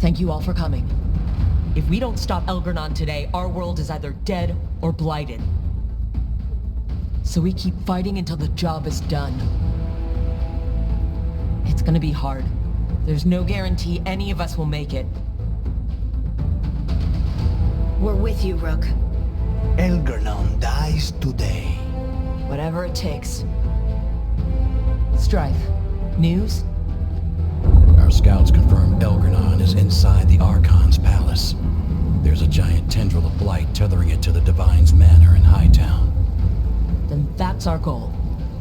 Thank you all for coming. If we don't stop Elgranon today, our world is either dead or blighted. So we keep fighting until the job is done. It's gonna be hard. There's no guarantee any of us will make it. We're with you, Rook. Elgranon dies today. Whatever it takes. Strife, news? Our scouts confirm Elgranon is inside the Archon's palace. There's a giant tendril of blight tethering it to the Divine's manor in Hightown. Then that's our goal.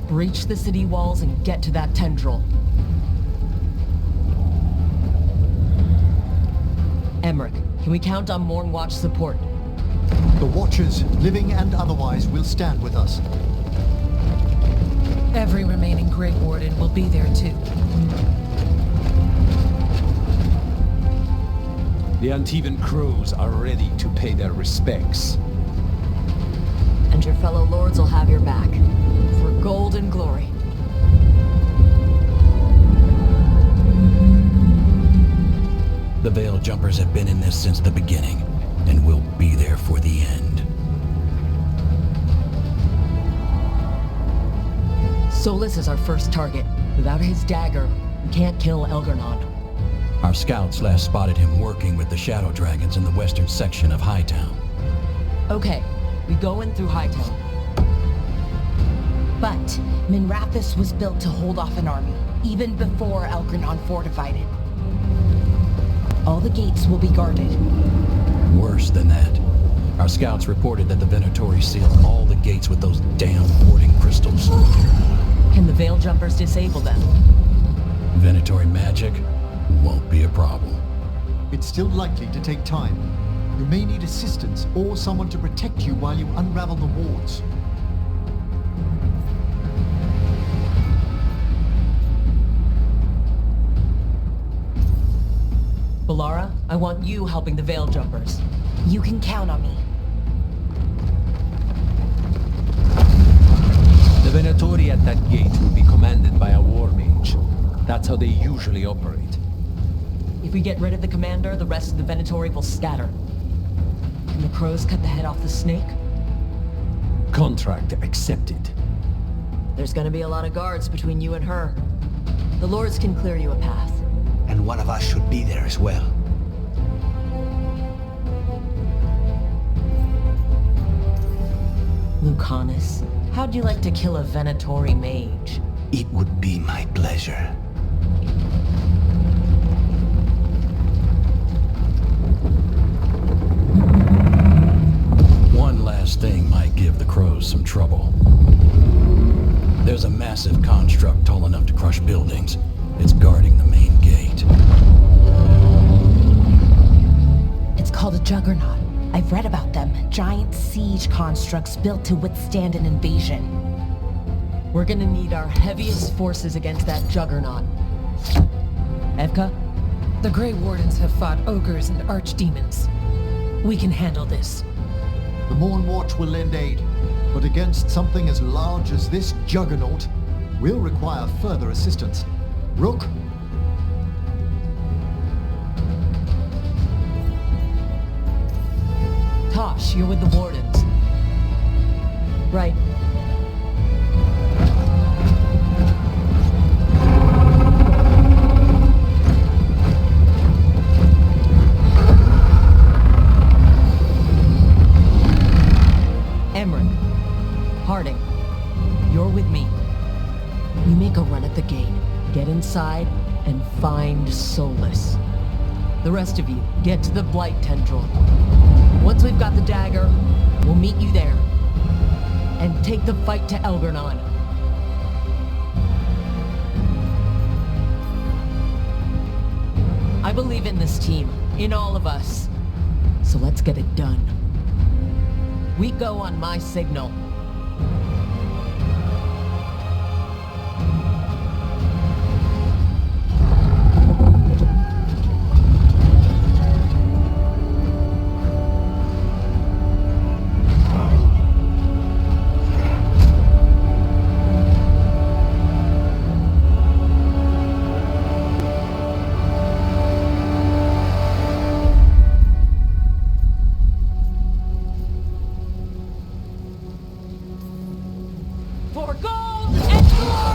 Breach the city walls and get to that tendril. Emmerich, can we count on Mornwatch support? The Watchers, living and otherwise, will stand with us. Every remaining Grey Warden will be there too. The Antivan Crows are ready to pay their respects. And your fellow lords will have your back. For gold and glory. The Veil Jumpers have been in this since the beginning, and will be there for the end. Solus is our first target. Without his dagger, we can't kill Elgranon. Our scouts last spotted him working with the Shadow Dragons in the western section of Hightown. Okay, we go in through Hightown. But Minrathous was built to hold off an army, even before Elgranon fortified it. All the gates will be guarded. Worse than that. Our scouts reported that the Venatori sealed all the gates with those damn warding crystals. Can the Veil Jumpers disable them? Venatori magic won't be a problem. It's still likely to take time. You may need assistance or someone to protect you while you unravel the wards. Balara, I want you helping the Veil Jumpers. You can count on me. The Venatori at that gate will be commanded by a war mage. That's how they usually operate. If we get rid of the commander, the rest of the Venatori will scatter. Can the crows cut the head off the snake? Contract accepted. There's gonna be a lot of guards between you and her. The lords can clear you a path. And one of us should be there as well. Lucanus, how'd you like to kill a Venatori mage? It would be my pleasure. One last thing might give the crows some trouble. There's a massive construct tall enough to crush buildings. It's guarding the main gate. It's called a Juggernaut. I've read about them. Giant siege constructs built to withstand an invasion. We're gonna need our heaviest forces against that Juggernaut. Evka? The Grey Wardens have fought ogres and archdemons. We can handle this. The Mornwatch will lend aid, but against something as large as this Juggernaut, we'll require further assistance. Rook? Tosh, you're with the Wardens. Right. Emmerich. Harding. You're with me. We make a run at the gate, get inside, and find Solus. The rest of you, get to the Blight Tendril. Once we've got the dagger, we'll meet you there. And take the fight to Elgranon. I believe in this team, in all of us. So let's get it done. We go on my signal. For gold and glory!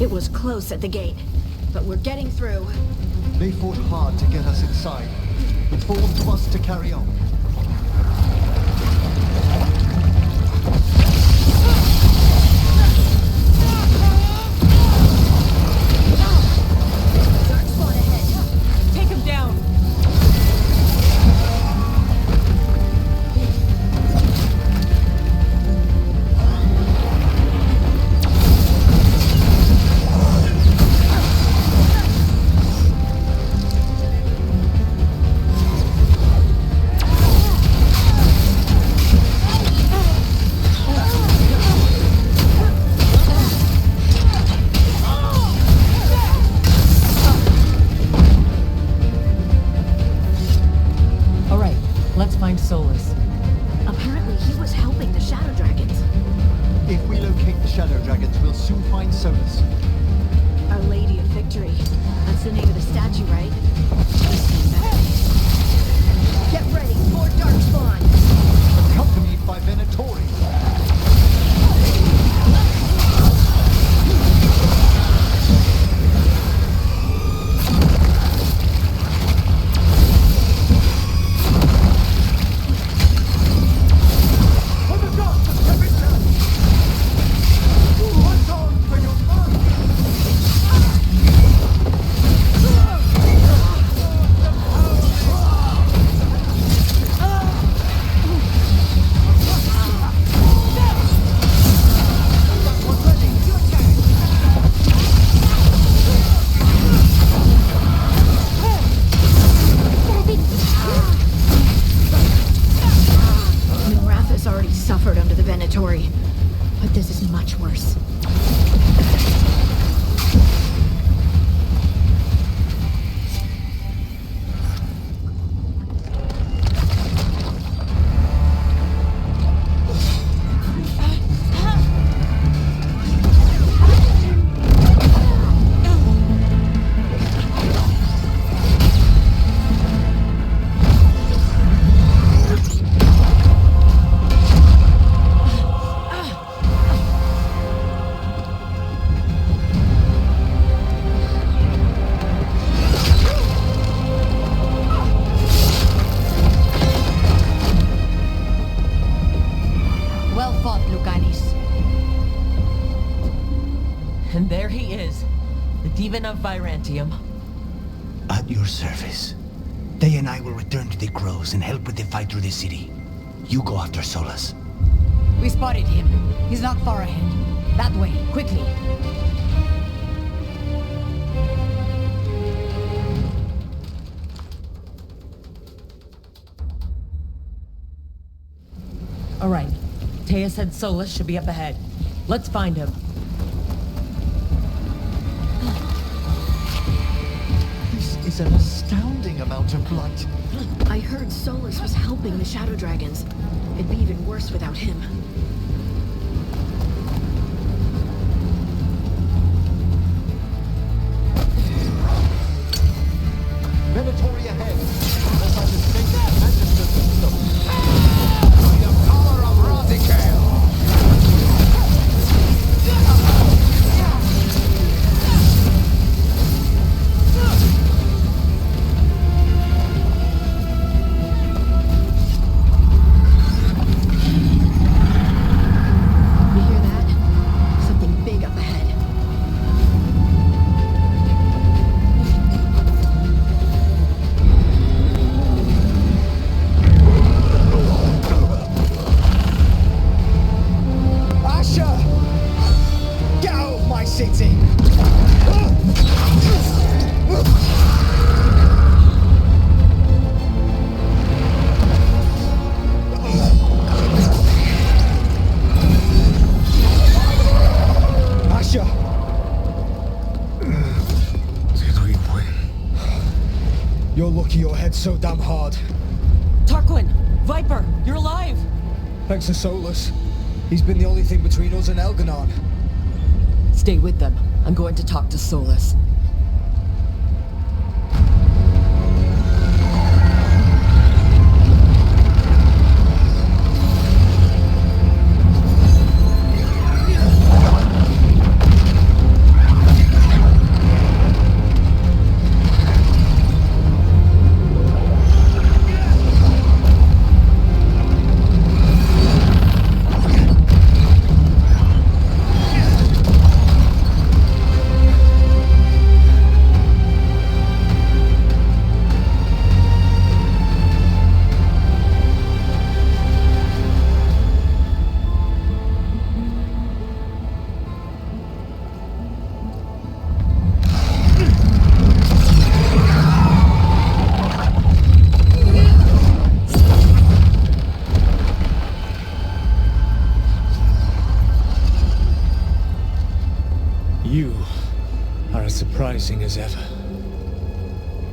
It was close at the gate, but we're getting through. They fought hard to get us inside. It falls to us to carry on. Dark spawn ahead. Take him down! Shadow Dragons will soon find Solus. Our Lady of Victory. That's the name of the statue, right? Get ready, more Darkspawn! Accompanied by Venatori. But this is much worse. And there he is, the Demon of Virantium. At your service. They and I will return to the Crows and help with the fight through the city. You go after Solus. We spotted him. He's not far ahead. That way, quickly. All right. Taya said Solus should be up ahead. Let's find him. This is an astounding amount of blight. I heard Solus was helping the Shadow Dragons. It'd be even worse without him. Venatori ahead. Unless I mistake the Magister system. The power of Rothicael! You hear that? Something big up ahead. Asher! Get out of my city! Asher! Did we win? You're lucky your head's so damn hard. Tarquin! Viper! You're alive! Thanks to Solus. He's been the only thing between us and Elganon. Stay with them. I'm going to talk to Solus. You are as surprising as ever.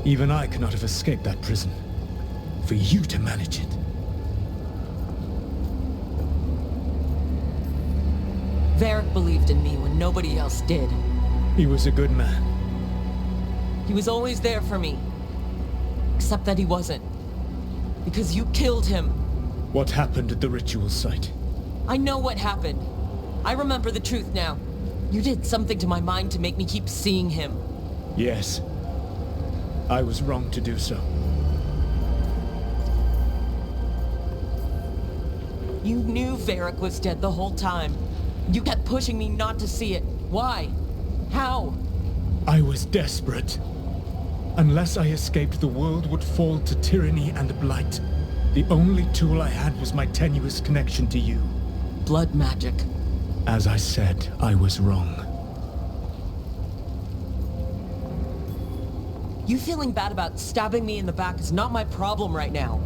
Even I could not have escaped that prison. For you to manage it. Varric believed in me when nobody else did. He was a good man. He was always there for me. Except that he wasn't. Because you killed him. What happened at the ritual site? I know what happened. I remember the truth now. You did something to my mind to make me keep seeing him. Yes. I was wrong to do so. You knew Varric was dead the whole time. You kept pushing me not to see it. Why? How? I was desperate. Unless I escaped, the world would fall to tyranny and blight. The only tool I had was my tenuous connection to you. Blood magic. As I said, I was wrong. You feeling bad about stabbing me in the back is not my problem right now.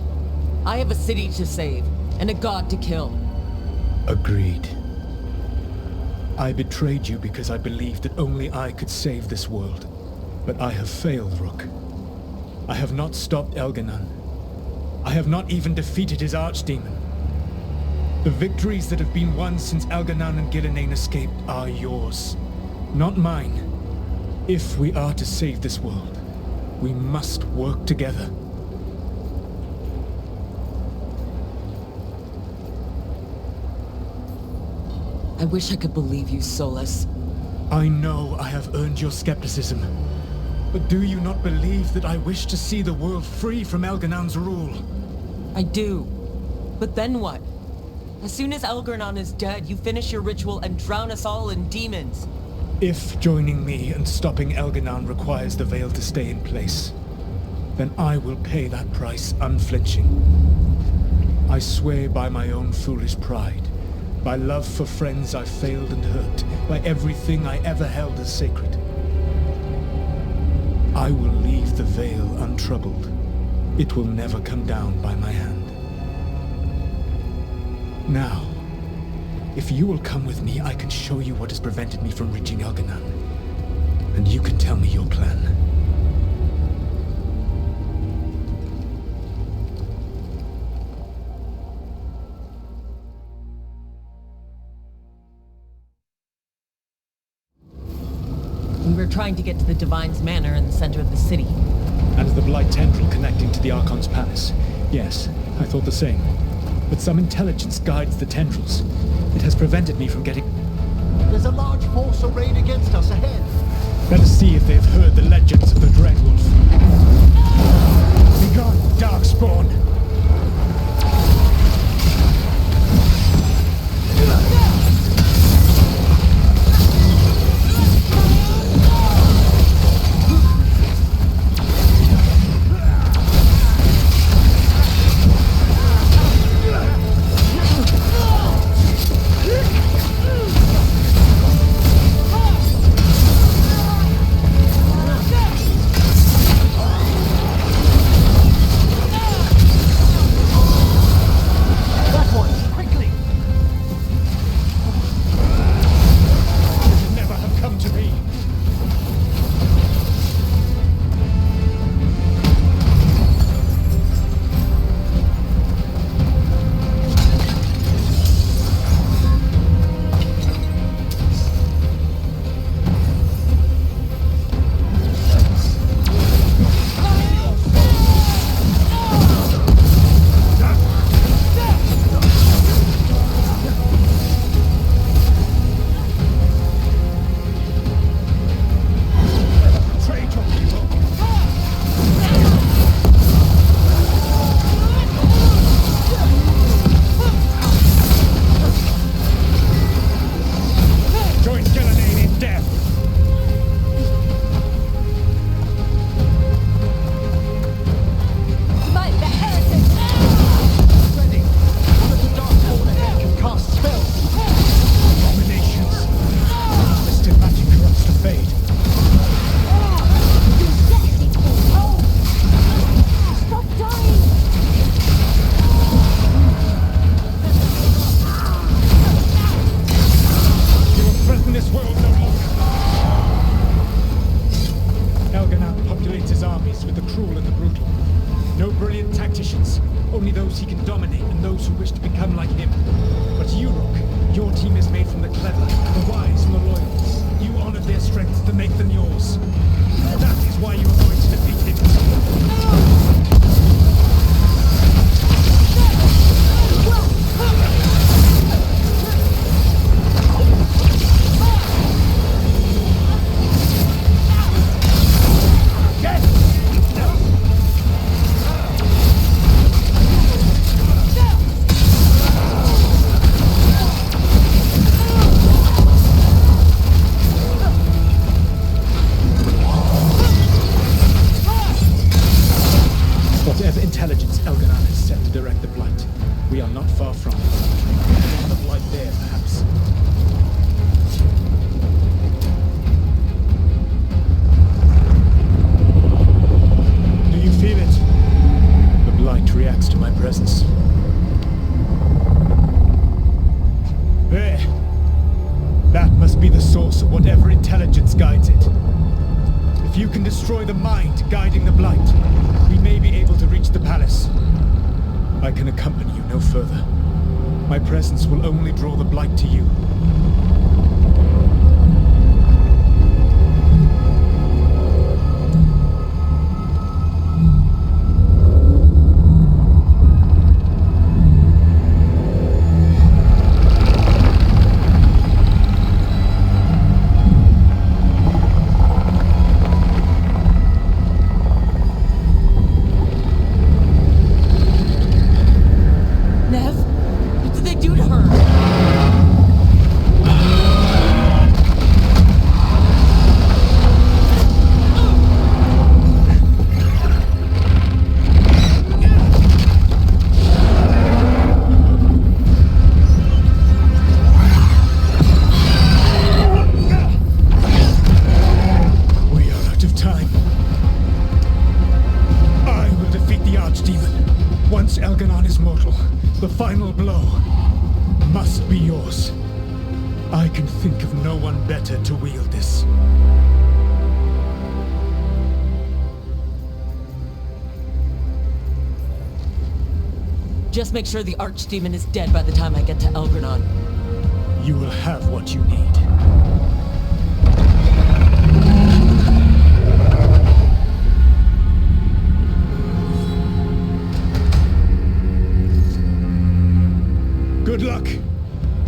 I have a city to save, and a god to kill. Agreed. I betrayed you because I believed that only I could save this world. But I have failed, Rook. I have not stopped Elganon. I have not even defeated his archdemon. The victories that have been won since Elganon and Gillenane escaped are yours, not mine. If we are to save this world, we must work together. I wish I could believe you, Solas. I know I have earned your skepticism. But do you not believe that I wish to see the world free from Elganon's rule? I do. But then what? As soon as Elgar'nan is dead, you finish your ritual and drown us all in demons. If joining me and stopping Elganon requires the Veil to stay in place, then I will pay that price unflinching. I swear by my own foolish pride, by love for friends I failed and hurt, by everything I ever held as sacred. I will leave the Veil untroubled. It will never come down by my hand. Now, if you will come with me, I can show you what has prevented me from reaching Elganon. And you can tell me your plan. We were trying to get to the Divine's Manor in the center of the city. And the Blight Tendril connecting to the Archon's Palace. Yes, I thought the same. But some intelligence guides the tendrils. It has prevented me from getting... There's a large force arrayed against us ahead. Let us see if they have heard the legends of the Dreadwolf. Begone, Darkspawn! from. From the blight there, perhaps. Do you feel it? The blight reacts to my presence. There. That must be the source of whatever intelligence guides it. If you can destroy the mind guiding the blight, we may be able to reach the palace. I can accompany you no further. My presence will only draw the blight to you. Once Elganon is mortal, the final blow must be yours. I can think of no one better to wield this. Just make sure the Archdemon is dead by the time I get to Elgranon. You will have what you need. Good luck.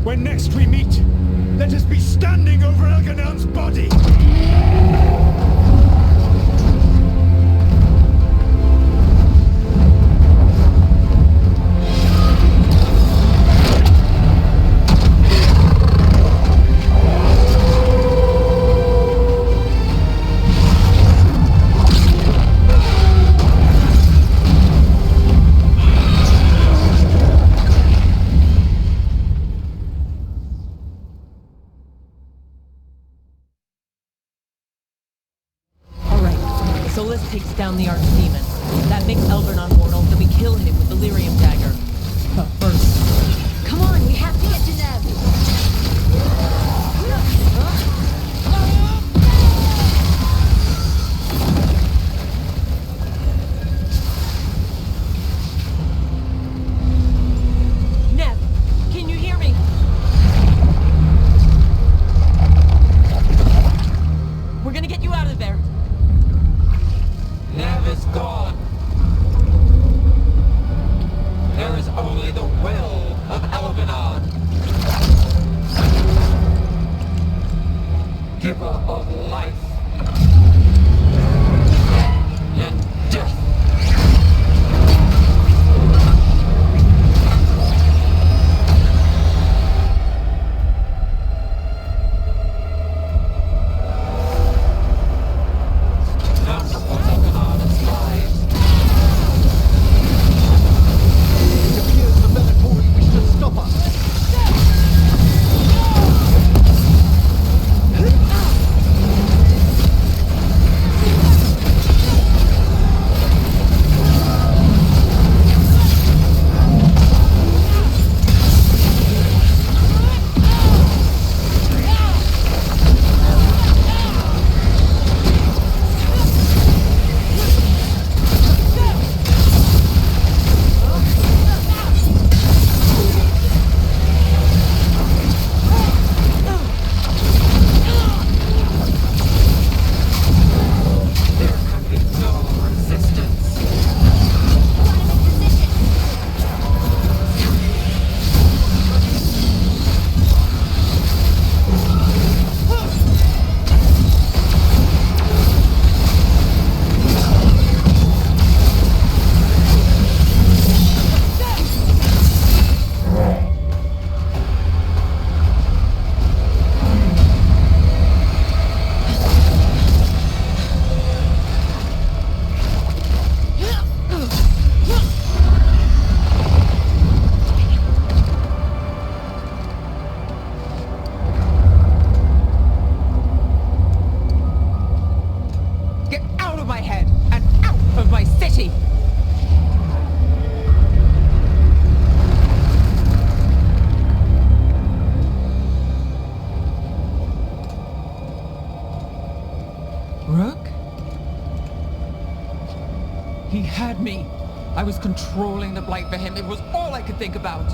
When next we meet, let us be standing over Elganon's body! Solas takes down the Archdemon. That makes Elgranon mortal, then we kill him with the Lyrium dagger. But first... Come on, we have to get to them! Neb, can you hear me? We're gonna get you out of there. Nev is gone. There is only the will of Elganon. Giver of life and death. Stop us! had me. I was controlling the Blight for him. It was all I could think about.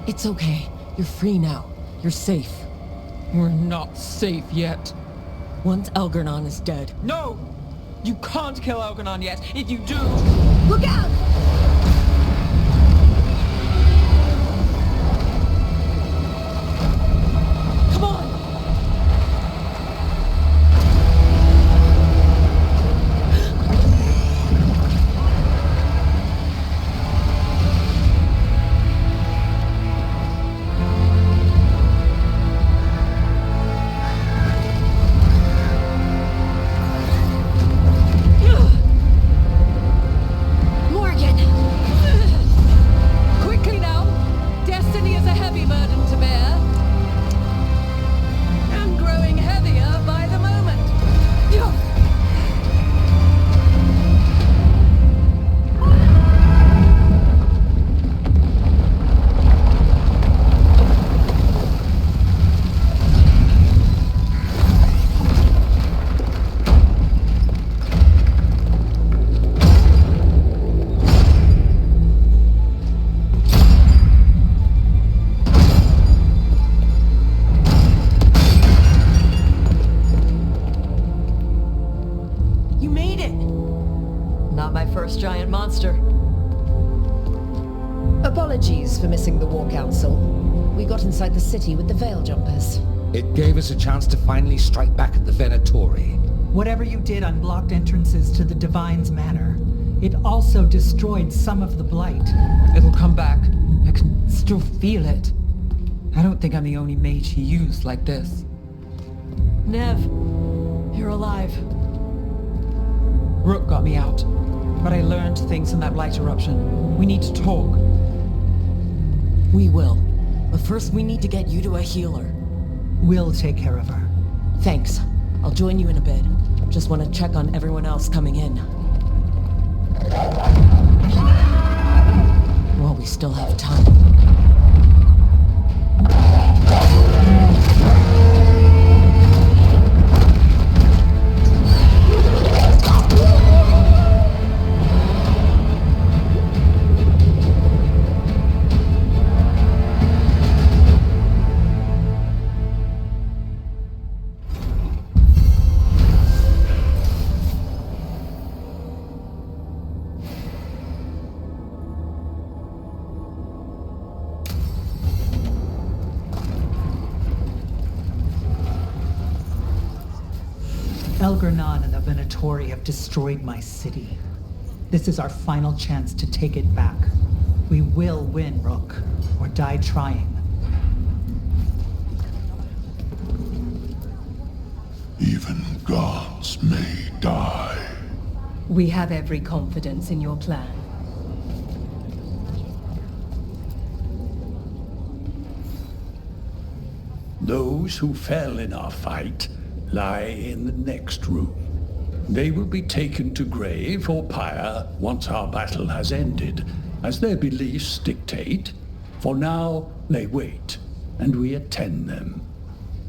It's okay. You're free now. You're safe. We're not safe yet. Once Elgernon is dead. No! You can't kill Elgernon yet. If you do... Look out! Come on! Morgan! Quickly now! Destiny is a heavy burden to bear. And growing heavier by the moment. You made it! Not my first giant monster. Apologies for missing the War Council. We got inside the city with the Veil Jumpers. It gave us a chance to finally strike back at the Venatori. Whatever you did unblocked entrances to the Divine's Manor. It also destroyed some of the Blight. It'll come back. I can still feel it. I don't think I'm the only mage he used like this. Nev, you're alive. Rook got me out, but I learned things in that Blight eruption. We need to talk. We will. But first we need to get you to a healer. We'll take care of her. Thanks. I'll join you in a bit. Just want to check on everyone else coming in. While we still have time. Elgernon and the Venatori have destroyed my city. This is our final chance to take it back. We will win, Rook, or die trying. Even gods may die. We have every confidence in your plan. Those who fell in our fight lie in the next room. They will be taken to grave or pyre once our battle has ended, as their beliefs dictate. For now, they wait, and we attend them.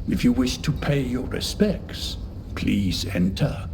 If you wish to pay your respects, please enter.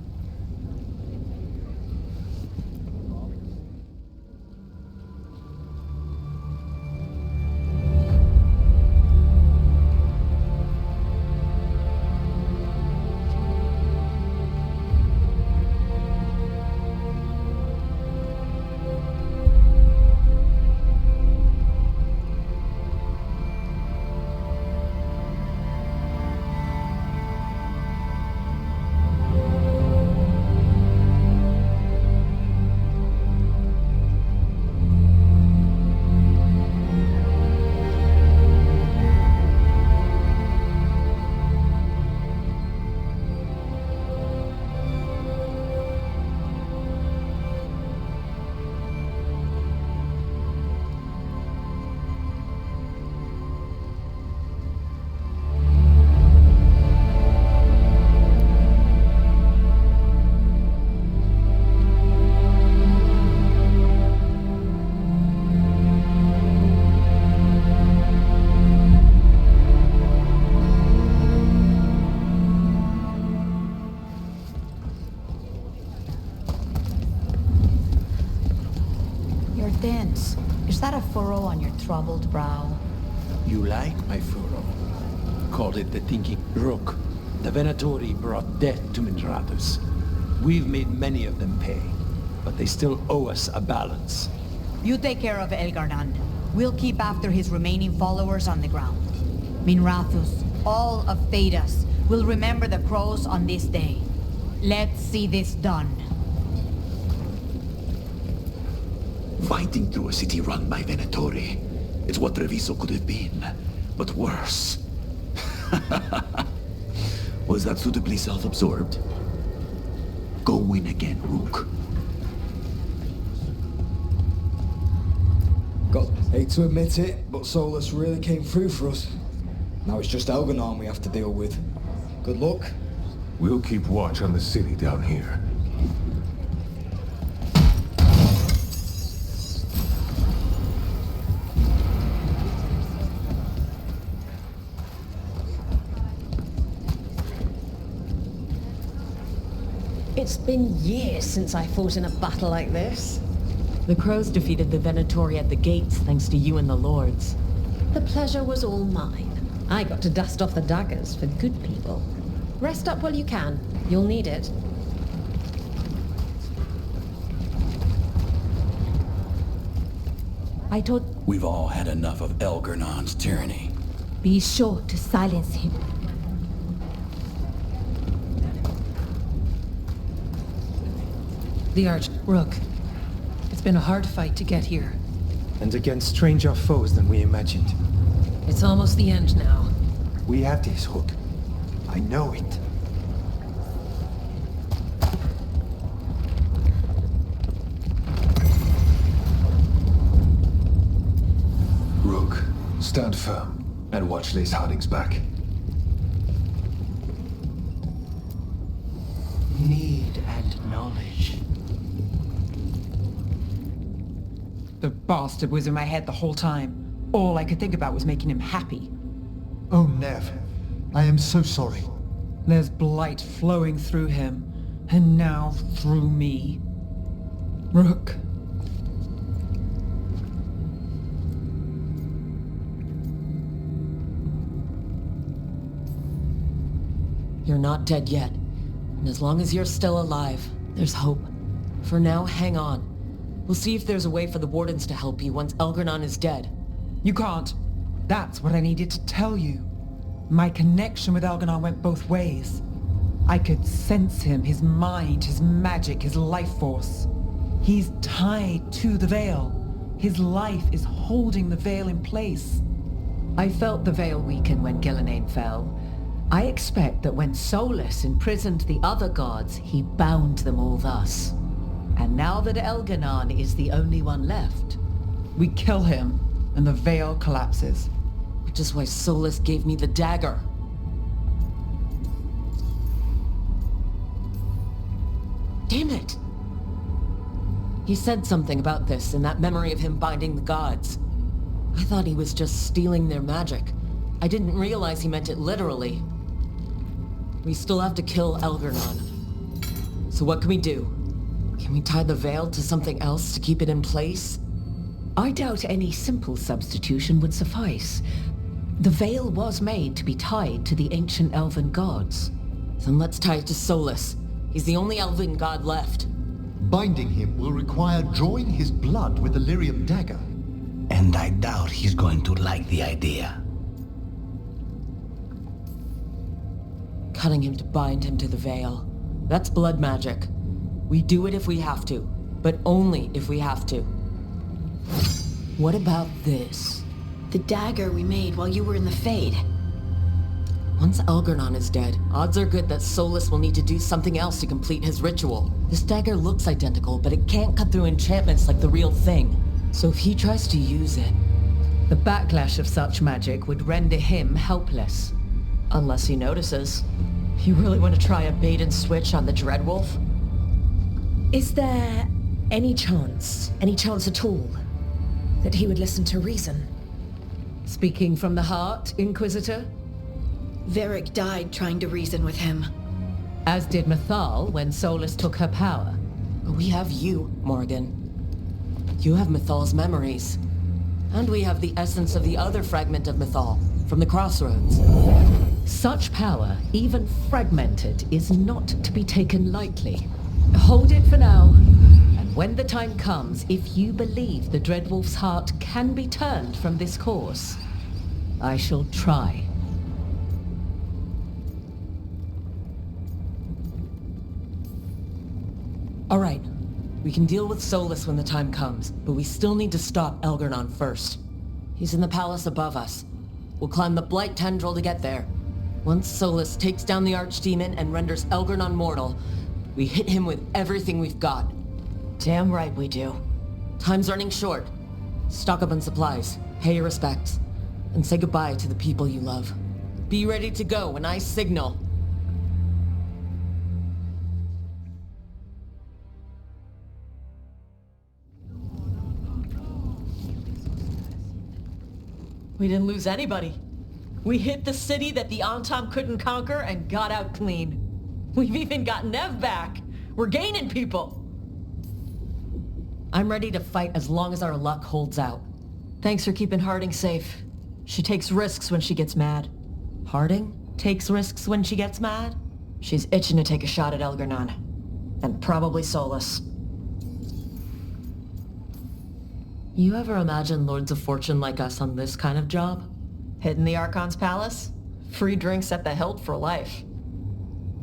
furrow on your troubled brow. You like my furrow? Called it the thinking Rook. The Venatori brought death to Minrathous. We've made many of them pay, but they still owe us a balance. You take care of Elgar'nan. We'll keep after his remaining followers on the ground. Minrathous, all of Thedas, will remember the crows on this day. Let's see this done. Fighting through a city run by Venatori. It's what Treviso could have been, but worse. Was that suitably self-absorbed? Go win again, Rook. Hate to admit it, but Solus really came through for us. Now it's just Elgar'nan we have to deal with. Good luck. We'll keep watch on the city down here. It's been years since I fought in a battle like this. The Crows defeated the Venatori at the gates thanks to you and the Lords. The pleasure was all mine. I got to dust off the daggers for good people. Rest up while you can. You'll need it. I told... We've all had enough of Elgar'nan's tyranny. Be sure to silence him. The Rook. It's been a hard fight to get here. And against stranger foes than we imagined. It's almost the end now. We have this, Rook. I know it. Rook, stand firm and watch Lace Harding's back. Need and knowledge. The bastard was in my head the whole time. All I could think about was making him happy. Oh, Nev. I am so sorry. There's blight flowing through him, and now through me. Rook. You're not dead yet. And as long as you're still alive, there's hope. For now, hang on. We'll see if there's a way for the Wardens to help you once Elgar'nan is dead. You can't. That's what I needed to tell you. My connection with Elgar'nan went both ways. I could sense him, his mind, his magic, his life force. He's tied to the Veil. His life is holding the Veil in place. I felt the Veil weaken when Gillenane fell. I expect that when Solus imprisoned the other gods, he bound them all thus. And now that Elgar'nan is the only one left... We kill him, and the Veil collapses. Which is why Solus gave me the dagger. Damn it! He said something about this in that memory of him binding the gods. I thought he was just stealing their magic. I didn't realize he meant it literally. We still have to kill Elgar'nan. So what can we do? Can we tie the Veil to something else to keep it in place? I doubt any simple substitution would suffice. The Veil was made to be tied to the ancient elven gods. Then let's tie it to Solus. He's the only elven god left. Binding him will require drawing his blood with the Lyrium dagger. And I doubt he's going to like the idea. Cutting him to bind him to the Veil. That's blood magic. We do it if we have to, but only if we have to. What about this? The dagger we made while you were in the Fade. Once Elgar'nan is dead, odds are good that Solus will need to do something else to complete his ritual. This dagger looks identical, but it can't cut through enchantments like the real thing. So if he tries to use it, the backlash of such magic would render him helpless. Unless he notices. You really want to try a bait and switch on the Dreadwolf? Is there any chance at all, that he would listen to reason? Speaking from the heart, Inquisitor? Varric died trying to reason with him. As did Mythal when Solus took her power. But we have you, Morgan. You have Mythal's memories. And we have the essence of the other fragment of Mythal, from the Crossroads. Such power, even fragmented, is not to be taken lightly. Hold it for now. And when the time comes, if you believe the Dreadwolf's heart can be turned from this course, I shall try. All right. We can deal with Solus when the time comes, but we still need to stop Elgar'nan first. He's in the palace above us. We'll climb the Blight Tendril to get there. Once Solus takes down the Archdemon and renders Elgar'nan mortal, we hit him with everything we've got. Damn right we do. Time's running short. Stock up on supplies, pay your respects, and say goodbye to the people you love. Be ready to go when I signal. We didn't lose anybody. We hit the city that the Antam couldn't conquer and got out clean. We've even got Nev back. We're gaining people. I'm ready to fight as long as our luck holds out. Thanks for keeping Harding safe. She takes risks when she gets mad. Harding takes risks when she gets mad? She's itching to take a shot at Elgar'nan. And probably Solus. You ever imagine Lords of Fortune like us on this kind of job? Hitting the Archon's palace? Free drinks at the hilt for life.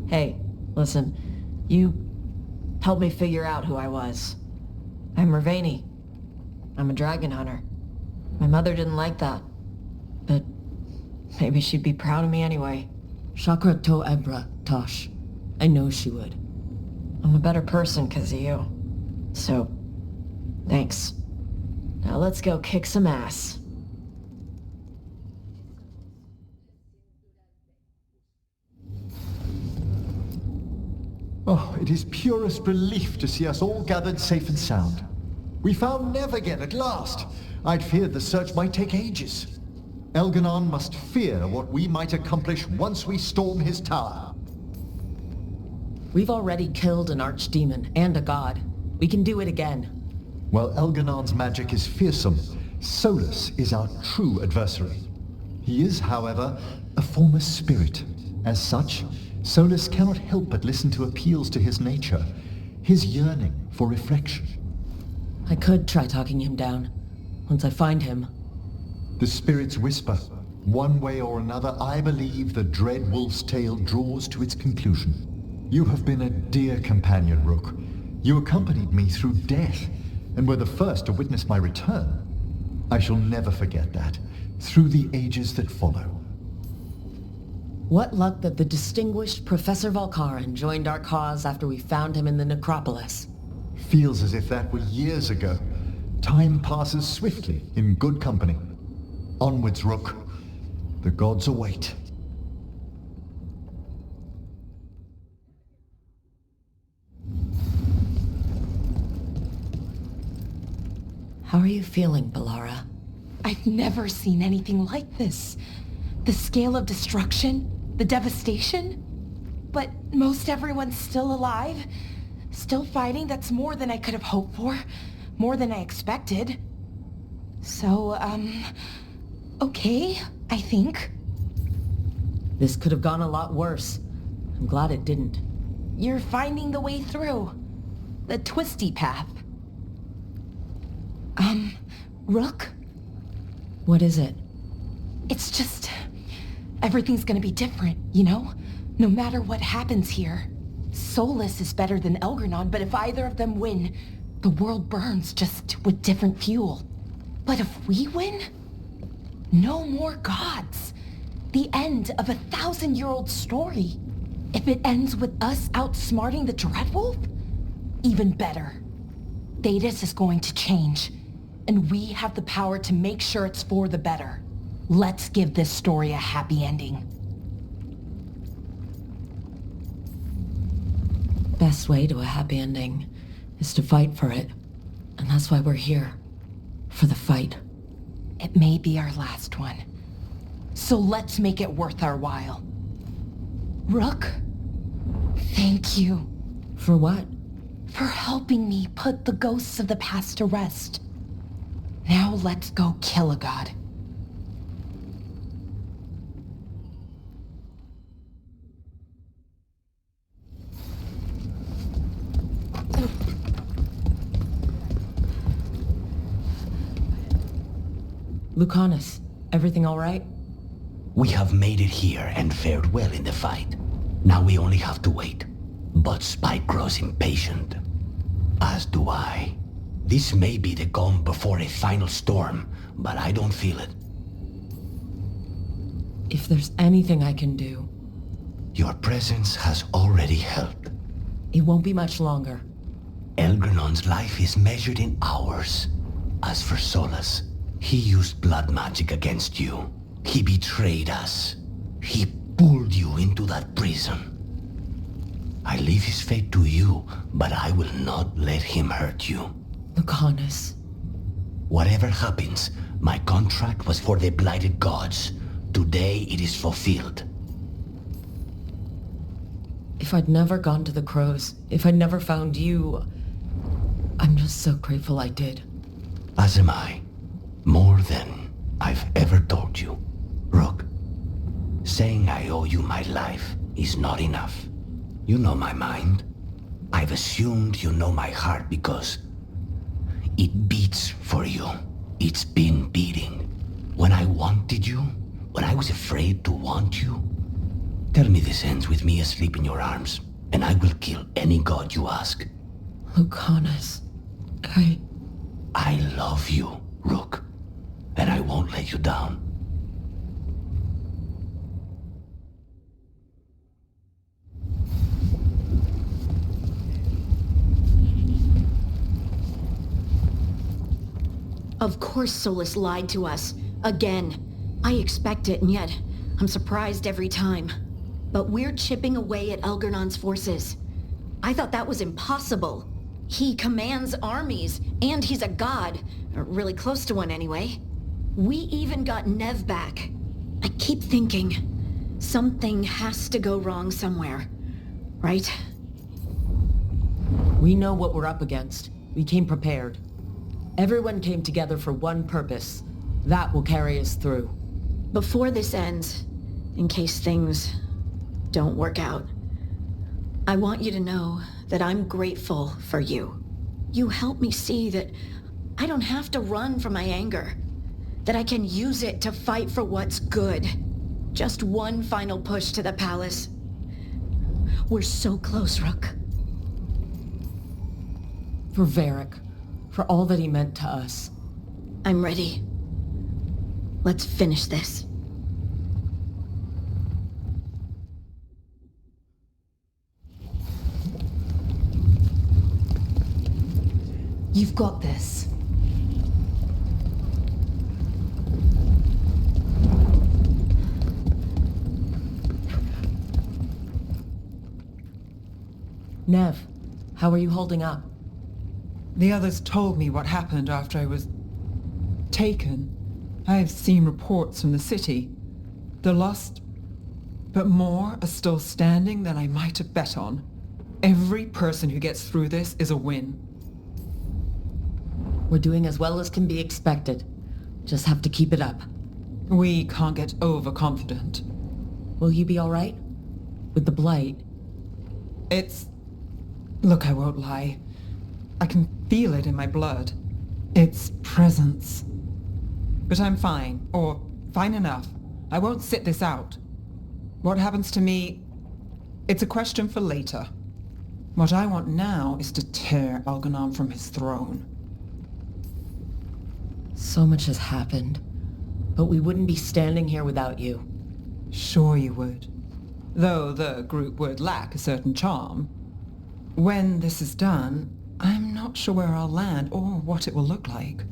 Hey, listen. You helped me figure out who I was. I'm Mervani. I'm a dragon hunter. My mother didn't like that. But maybe she'd be proud of me anyway. Chakra to Ebra, Tosh. I know she would. I'm a better person because of you. So, thanks. Now let's go kick some ass. Oh, it is purest relief to see us all gathered safe and sound. We found Nev again at last. I'd feared the search might take ages. Elgar'nan must fear what we might accomplish once we storm his tower. We've already killed an archdemon and a god. We can do it again. While Elgar'nan's magic is fearsome, Solus is our true adversary. He is, however, a former spirit. As such, Solus cannot help but listen to appeals to his nature, his yearning for reflection. I could try talking him down, once I find him. The spirits whisper. One way or another, I believe the dread wolf's tale draws to its conclusion. You have been a dear companion, Rook. You accompanied me through death, and were the first to witness my return. I shall never forget that, through the ages that follow. What luck that the distinguished Professor Valkaran joined our cause after we found him in the necropolis. Feels as if that were years ago. Time passes swiftly in good company. Onwards, Rook. The gods await. How are you feeling, Balara? I've never seen anything like this. The scale of destruction, the devastation. But most everyone's still alive. Still fighting. That's more than I could have hoped for. More than I expected. So, okay, I think. This could have gone a lot worse. I'm glad it didn't. You're finding the way through. The twisty path. Rook? What is it? It's just... everything's gonna be different, you know? No matter what happens here. Solus is better than Elgar'nan, but if either of them win, the world burns, just with different fuel. But if we win? No more gods. The end of a 1,000-year-old story. If it ends with us outsmarting the Dreadwolf? Even better. Thedas is going to change. And we have the power to make sure it's for the better. Let's give this story a happy ending. Best way to a happy ending is to fight for it. And that's why we're here. For the fight. It may be our last one. So let's make it worth our while. Rook, thank you. For what? For helping me put the ghosts of the past to rest. Now let's go kill a god. Lucanus, everything all right? We have made it here and fared well in the fight. Now we only have to wait. But Spike grows impatient. As do I. This may be the calm before a final storm, but I don't feel it. If there's anything I can do... Your presence has already helped. It won't be much longer. Elgernon's life is measured in hours. As for Solus, he used blood magic against you. He betrayed us. He pulled you into that prison. I leave his fate to you, but I will not let him hurt you. Lucanus. Whatever happens, my contract was for the blighted gods. Today it is fulfilled. If I'd never gone to the Crows, if I'd never found you, I'm just so grateful I did. As am I. More than I've ever told you. Rook, saying I owe you my life is not enough. You know my mind. I've assumed you know my heart because it beats for you. It's been beating. When I wanted you, when I was afraid to want you, tell me this ends with me asleep in your arms, and I will kill any god you ask. Lucanus, I love you, Rook, and I won't let you down. Of course Solus lied to us. Again. I expect it, and yet I'm surprised every time. But we're chipping away at Elgernon's forces. I thought that was impossible. He commands armies, and he's a god. Or really close to one anyway. We even got Nev back. I keep thinking, something has to go wrong somewhere. Right? we know what we're up against. We came prepared. Everyone came together for one purpose. That will carry us through. Before this ends, in case things don't work out, I want you to know that I'm grateful for you. You help me see that I don't have to run from my anger, that I can use it to fight for what's good. Just one final push to the palace. We're so close, Rook. For Varric, for all that he meant to us. I'm ready. Let's finish this. You've got this. Nev, how are you holding up? The others told me what happened after I was taken. I've seen reports from the city. They're lost, but more are still standing than I might have bet on. Every person who gets through this is a win. We're doing as well as can be expected. Just have to keep it up. We can't get overconfident. Will you be all right? With the Blight? Look, I won't lie. I can feel it in my blood. Its presence. But I'm fine, or fine enough. I won't sit this out. What happens to me, it's a question for later. What I want now is to tear Elgar'nan from his throne. So much has happened, but we wouldn't be standing here without you. Sure you would. Though the group would lack a certain charm. When this is done, I'm not sure where I'll land or what it will look like.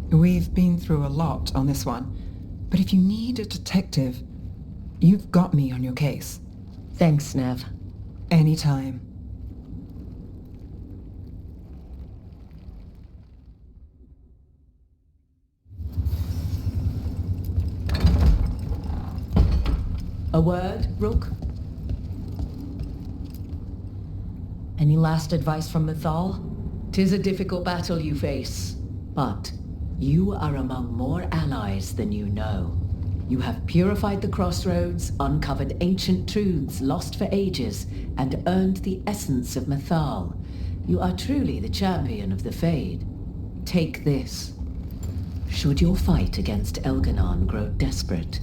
We've been through a lot on this one, but if you need a detective, you've got me on your case. Thanks, Nev. Anytime. A word, Rook? Any last advice from Mythal? 'Tis a difficult battle you face, but You are among more allies than you know. You have purified the crossroads, uncovered ancient truths lost for ages, and earned the essence of Mythal. You are truly the champion of the Fade. Take this. Should your fight against Elganon grow desperate,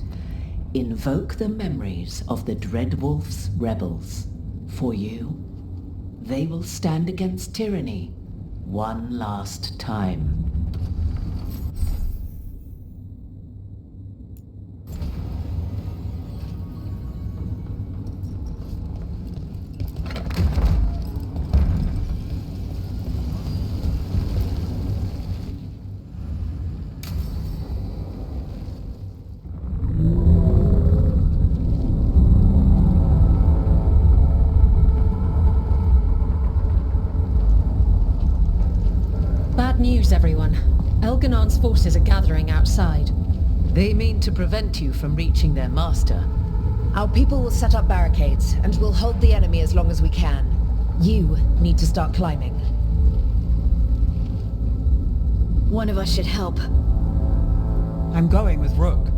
invoke the memories of the Dreadwolf's rebels. For you, they will stand against tyranny one last time. News, everyone. Elganon's forces are gathering outside. They mean to prevent you from reaching their master. Our people will set up barricades, and we'll hold the enemy as long as we can. You need to start climbing. One of us should help. I'm going with Rook.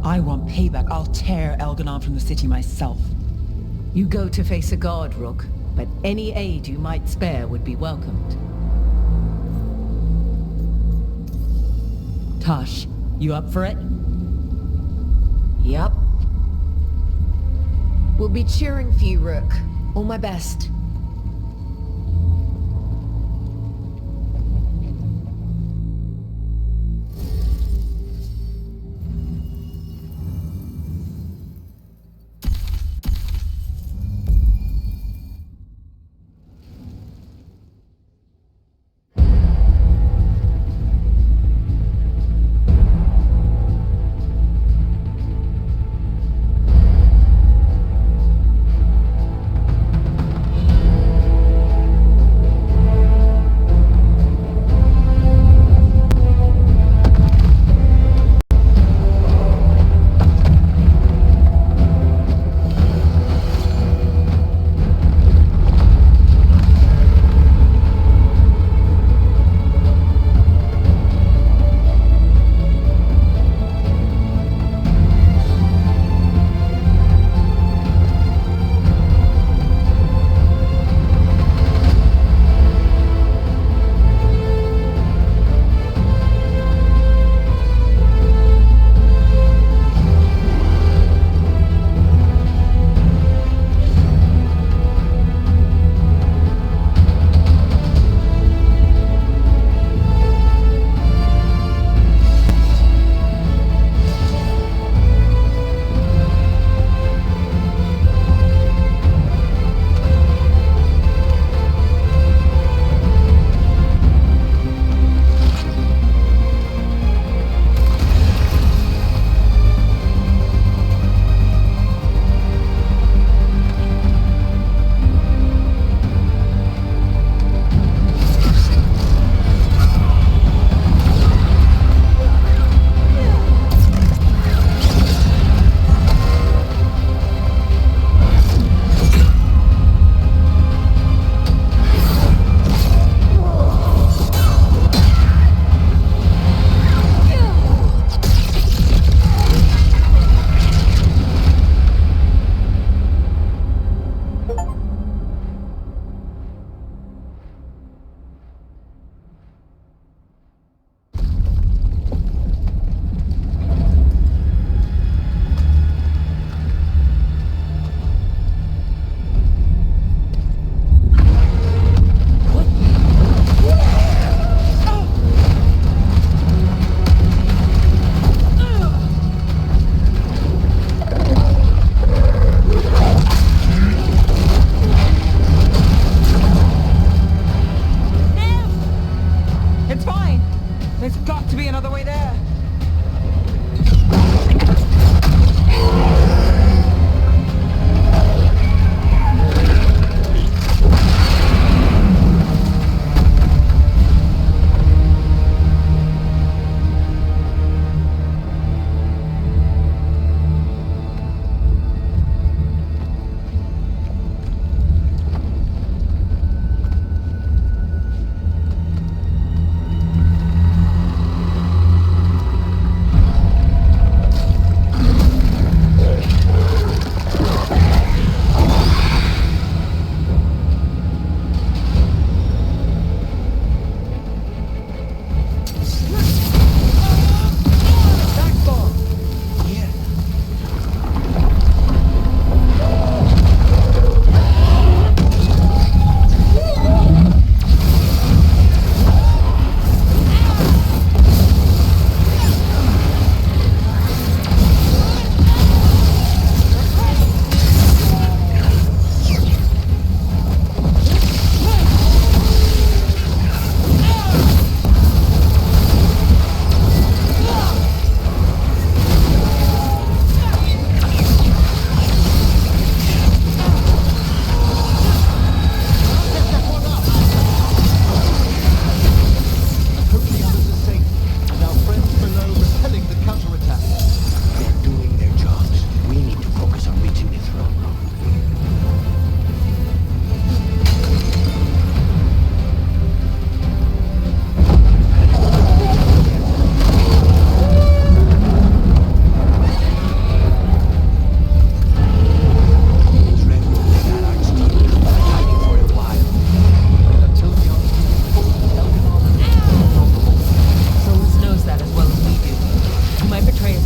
I want payback. I'll tear Elganon from the city myself. You go to face a guard, Rook, but any aid you might spare would be welcomed. Tash, you up for it? Yup. We'll be cheering for you, Rook. All my best.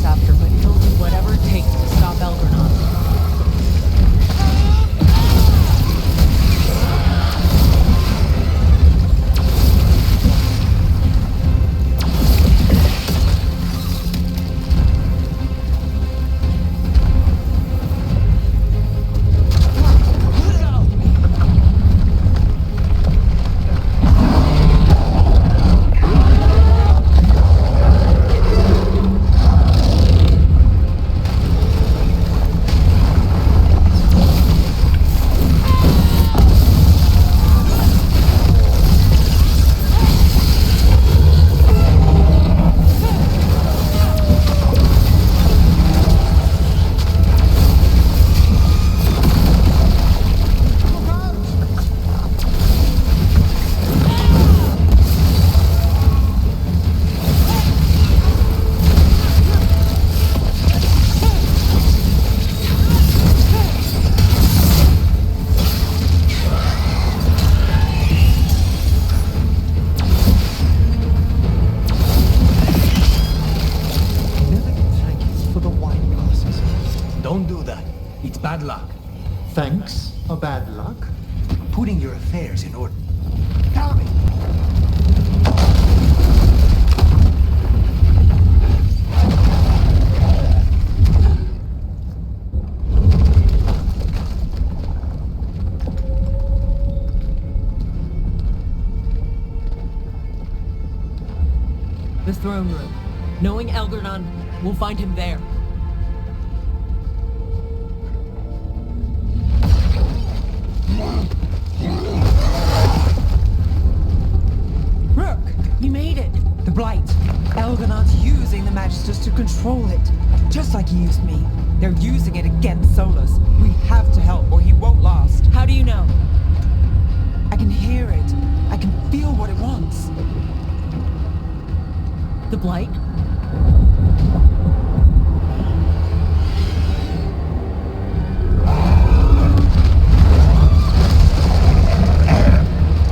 after, but he'll do whatever it takes to stop Elgar'nan. Bad luck. Thanks or bad luck? Putting your affairs in order. Tell me. The throne room. Knowing Elgar'nan, we'll find him there. Rook, you made it. The Blight. Elgar'nan's using the Magisters to control it. Just like he used me. They're using it against Solus. We have to help or he won't last. How do you know? I can hear it. I can feel what it wants. The Blight?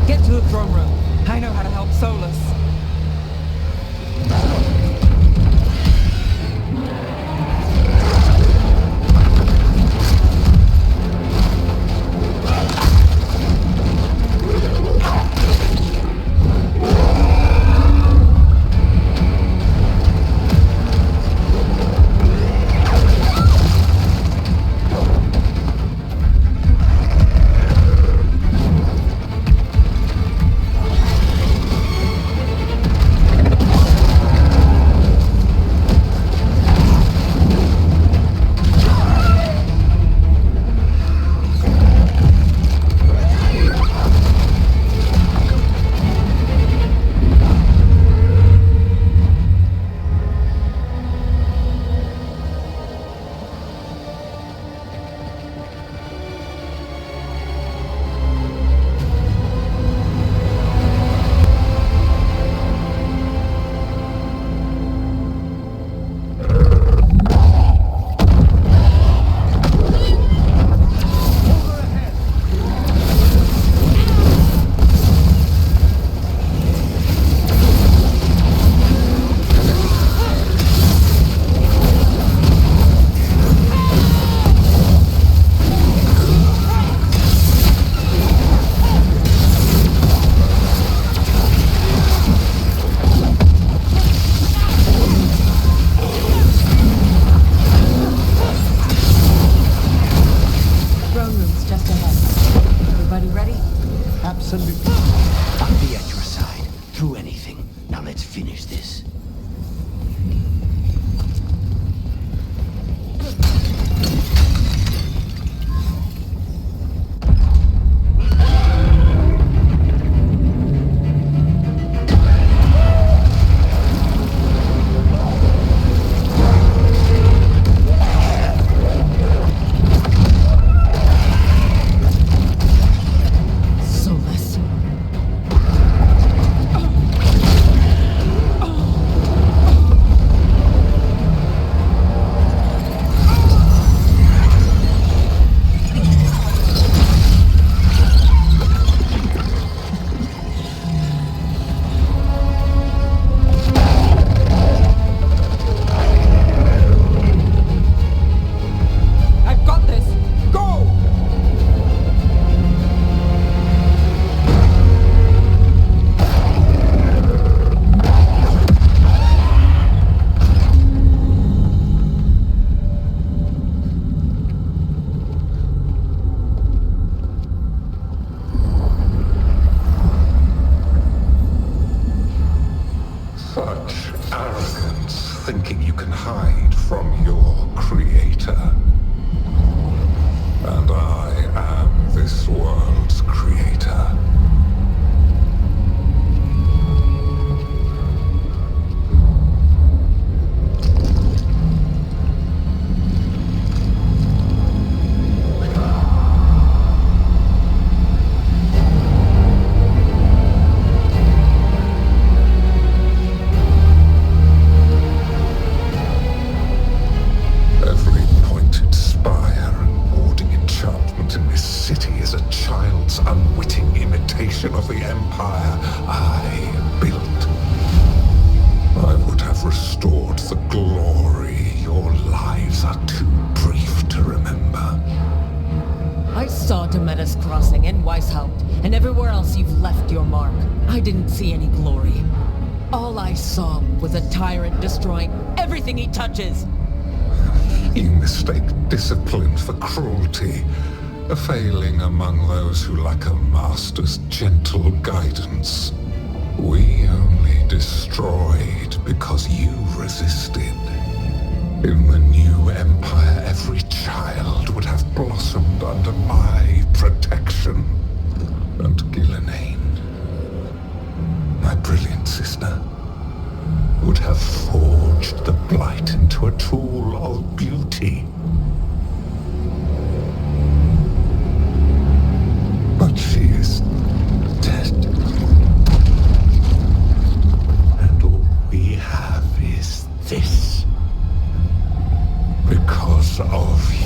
Get to the throne room. I know how to help Solus. hide from your creator. And I am this world's creator. Unwitting imitation of the empire I built. I would have restored the glory. Your lives are too brief to remember. I saw Demetus Crossing and Weishaupt, and everywhere else you've left your mark. I didn't see any glory. All I saw was a tyrant destroying everything he touches. You mistake discipline for cruelty. A failing among those who lack a master's gentle guidance. We only destroyed because you resisted. In the new empire, every child would have blossomed under my protection. And Gillenane, my brilliant sister, would have forged the Blight into a tool of beauty. But she is dead. And all we have is this. Because of you.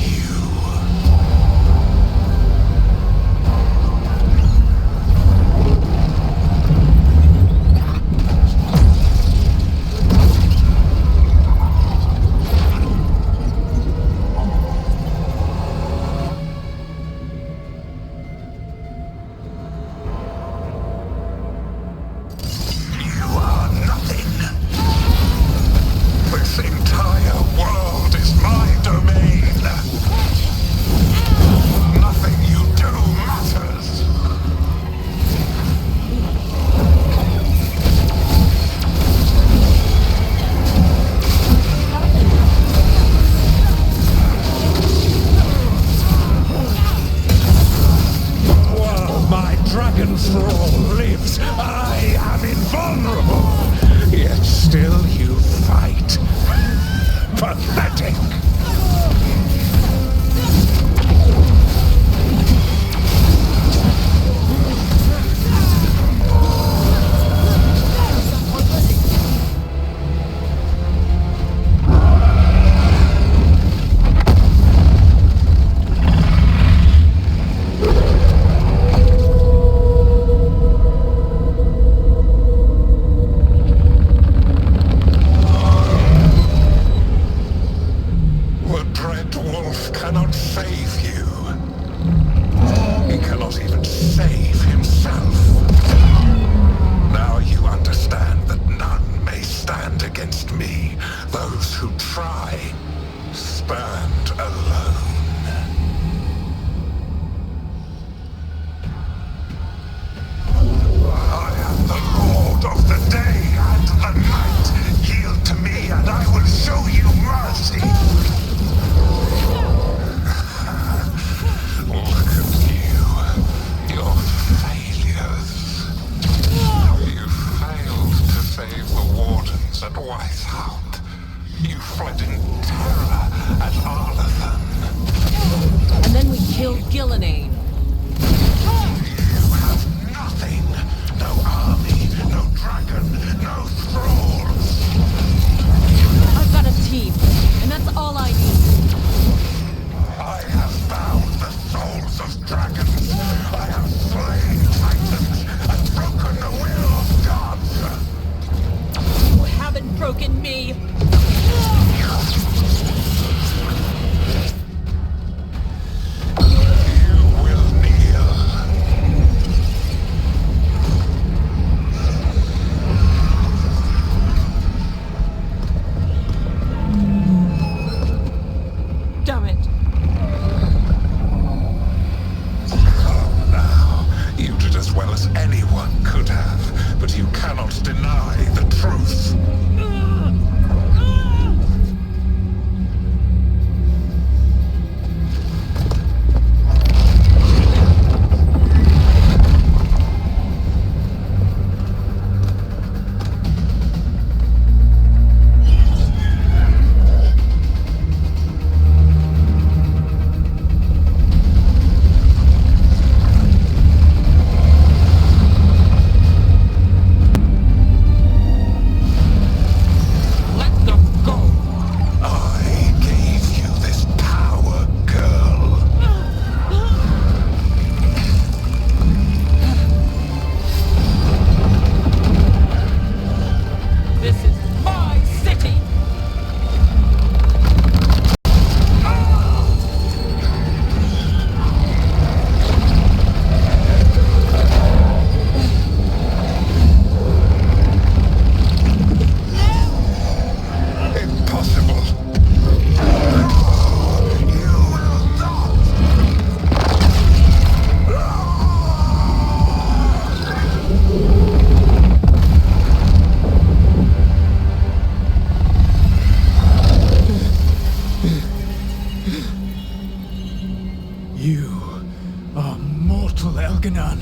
Elganon,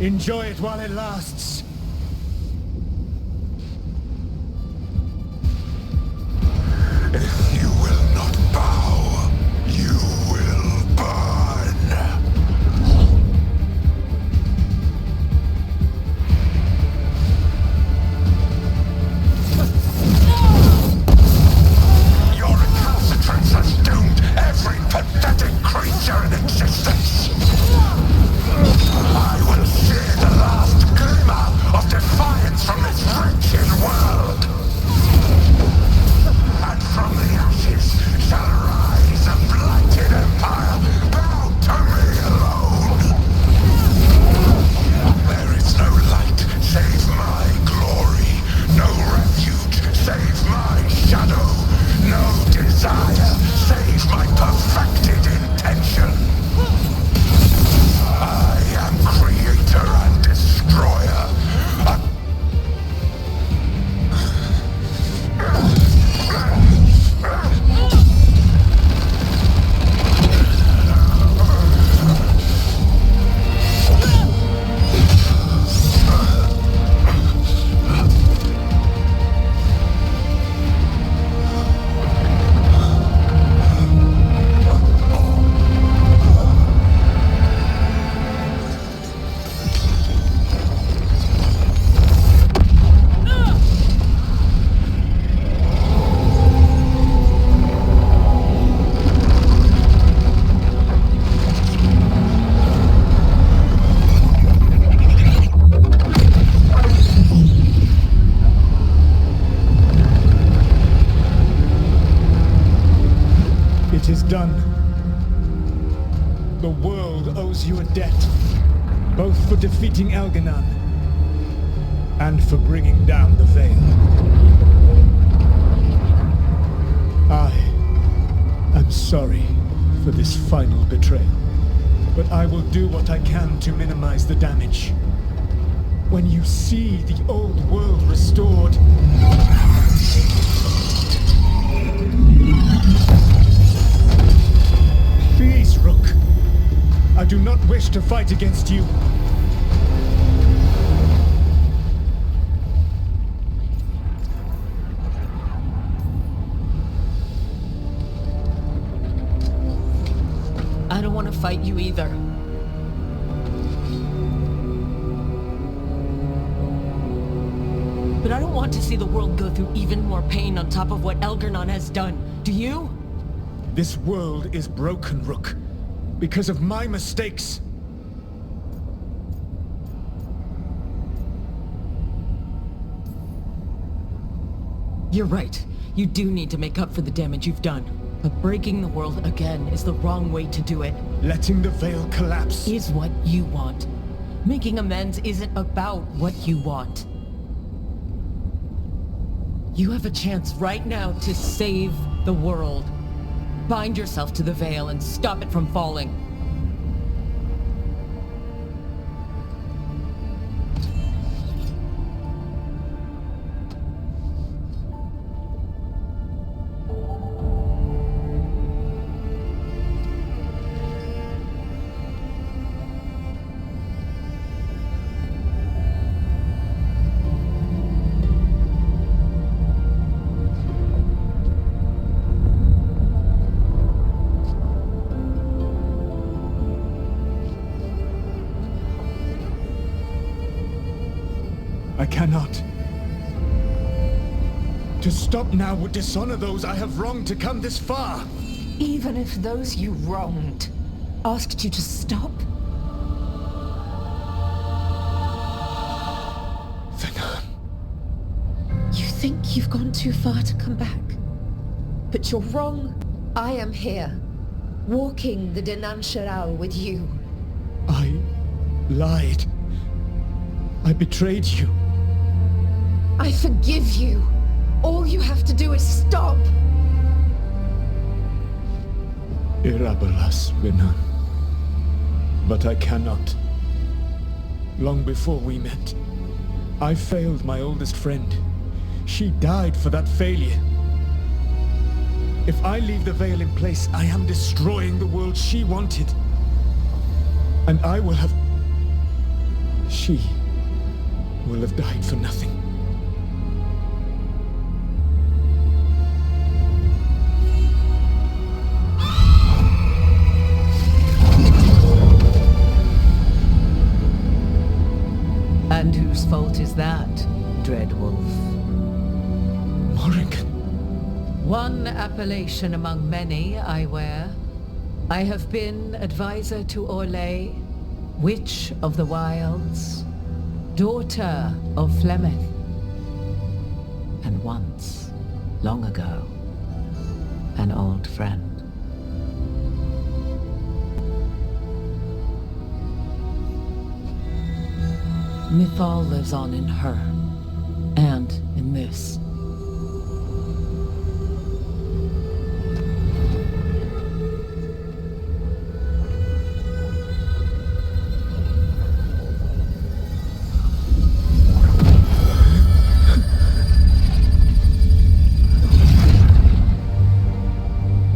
enjoy it while it lasts. If you will not bow, you will burn. Your recalcitrance has doomed every pathetic creature in existence. I will sear the last glimmer of defiance from this wretched world. And from the ashes shall rise a blighted empire, bound to me alone. There is no light save my glory, no refuge save my shadow, no desire save my perfected intention. I am creator and destroyer. It is done. The world owes you a debt, both for defeating Elganon and for bringing down the Veil. I am sorry for this final betrayal, but I will do what I can to minimize the damage. When you see the old world restored, please, Rook. I do not wish to fight against you. I don't want to fight you either. But I don't want to see the world go through even more pain on top of what Elgar'nan has done. Do you? This world is broken, Rook, because of my mistakes. You're right. You do need to make up for the damage you've done. But breaking the world again is the wrong way to do it. Letting the Veil collapse is what you want. Making amends isn't about what you want. You have a chance right now to save the world. Bind yourself to the Veil and stop it from falling. I cannot. To stop now would dishonor those I have wronged to come this far. Even if those you wronged asked you to stop? Venan. You think you've gone too far to come back? But you're wrong. I am here, walking the Denan Sheral with you. I lied. I betrayed you. I forgive you. All you have to do is stop. Irabolas, Venan. But I cannot. Long before we met, I failed my oldest friend. She died for that failure. If I leave the Veil in place, I am destroying the world she wanted. And I will have She will have died for nothing. And whose fault is that, Dreadwolf? Morrigan. One appellation among many, I wear. I have been advisor to Orlais, Witch of the Wilds, daughter of Flemeth, and once, long ago, an old friend. Mythal lives on in her, and in this.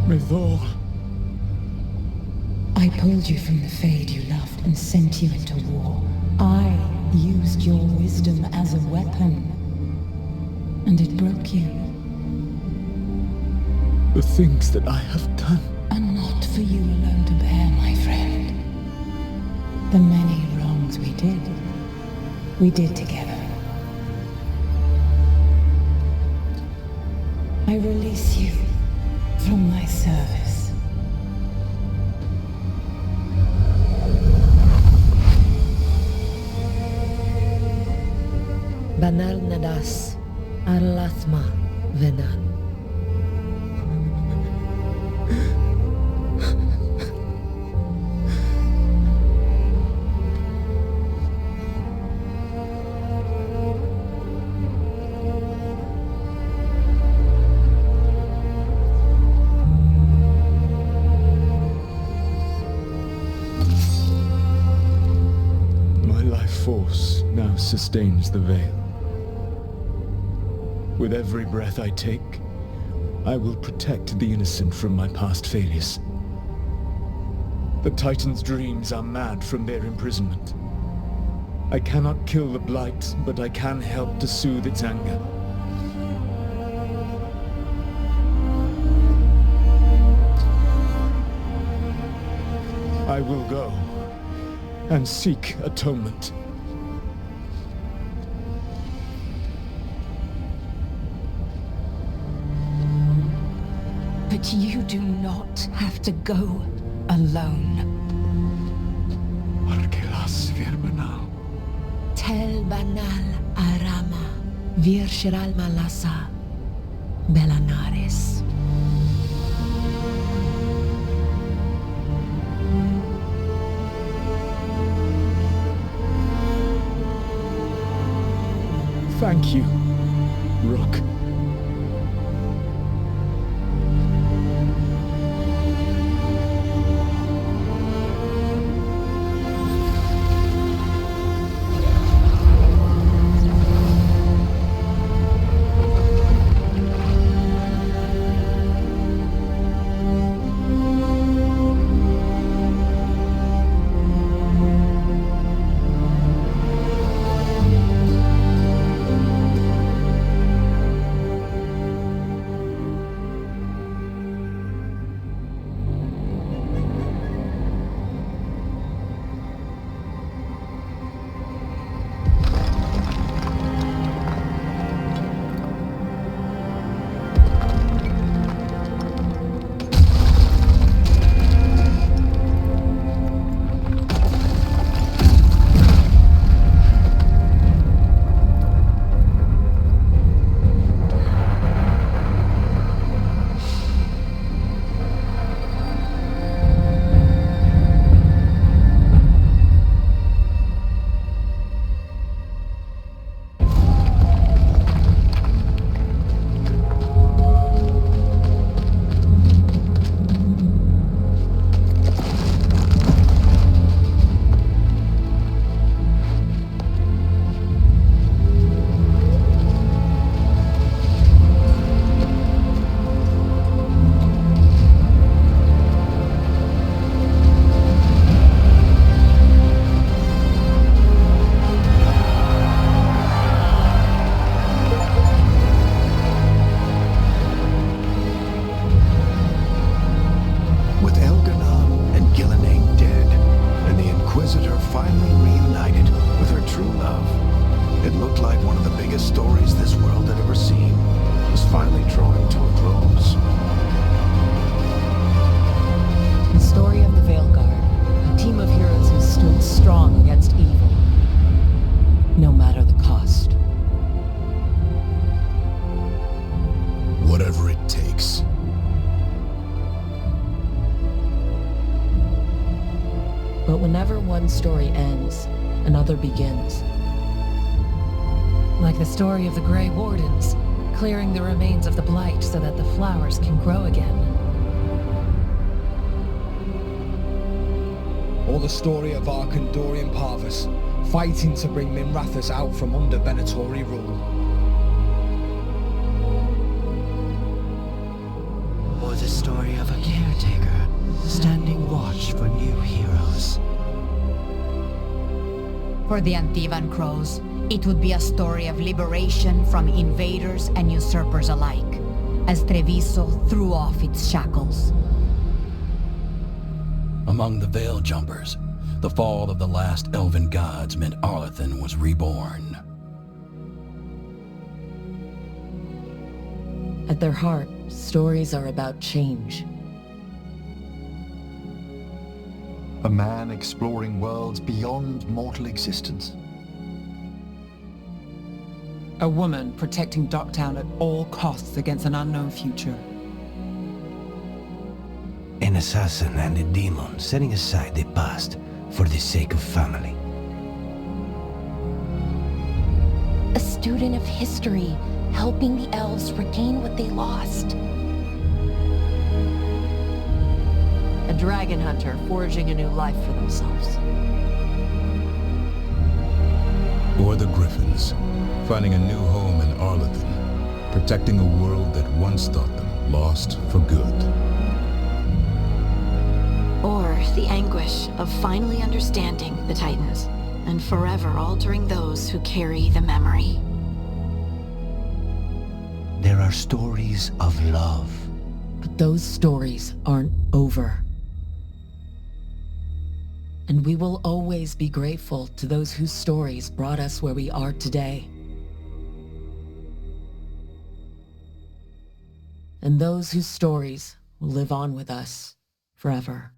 Mythal. I pulled you from the Fade you loved and sent you into war. I used your wisdom as a weapon, and it broke you. The things that I have done are not for you alone to bear, my friend. The many wrongs we did together. I release you from my service. Banal nadas, arlathma venan. My life force now sustains the veil. With every breath I take, I will protect the innocent from my past failures. The Titan's dreams are mad from their imprisonment. I cannot kill the Blight, but I can help to soothe its anger. I will go and seek atonement. But you do not have to go alone. Arkelas Virbanal. Tel banal arama, vir shiral malasa, belanares. Thank you, Rook. finally reunited with her true love. It looked like one of the biggest stories this world had ever seen was finally drawing to a close. The story of the Veilguard, a team of heroes who stood strong against evil, no matter the cost. Whatever it takes. But whenever one story ends, another begins. Like the story of the Grey Wardens, clearing the remains of the Blight so that the flowers can grow again. Or the story of Arkandorian Parvus, fighting to bring Minrathous out from under Venatori rule. Or the story of a caretaker, standing watch for new heroes. For the Antivan Crows, it would be a story of liberation from invaders and usurpers alike, as Treviso threw off its shackles. Among the Veil Jumpers, the fall of the last elven gods meant Arlathan was reborn. At their heart, stories are about change. A man exploring worlds beyond mortal existence. A woman protecting Docktown at all costs against an unknown future. An assassin and a demon setting aside the past for the sake of family. A student of history, helping the elves regain what they lost. A dragon hunter forging a new life for themselves. Or the Griffins, finding a new home in Arlathan, protecting a world that once thought them lost for good. Or the anguish of finally understanding the Titans, and forever altering those who carry the memory. There are stories of love. But those stories aren't over. And we will always be grateful to those whose stories brought us where we are today. And those whose stories will live on with us forever.